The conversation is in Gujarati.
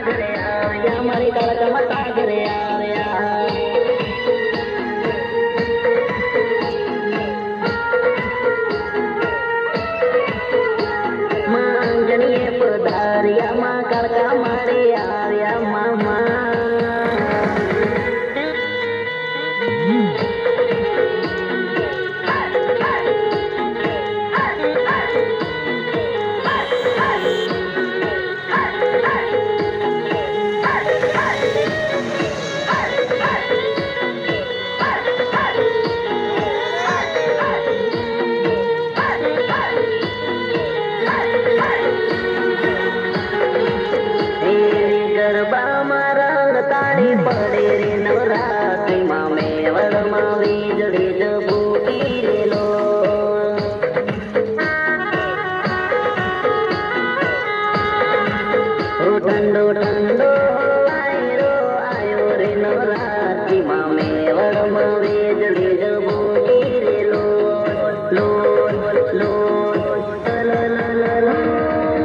ઘરે આવ્યા મારી કાળકા માતા ઘરે આવ્યા માંગણીએ પધાર્યા માં કાળકા મારે આવ્યા મામા તાળી પડે રે નવરાત્રીમાં મેવડમાં વીજળી જ ફૂટી રેલો ઠંડો ઠંડો વાયરો આયો રે નવરાત્રીમાં મેવડમાં વીજળી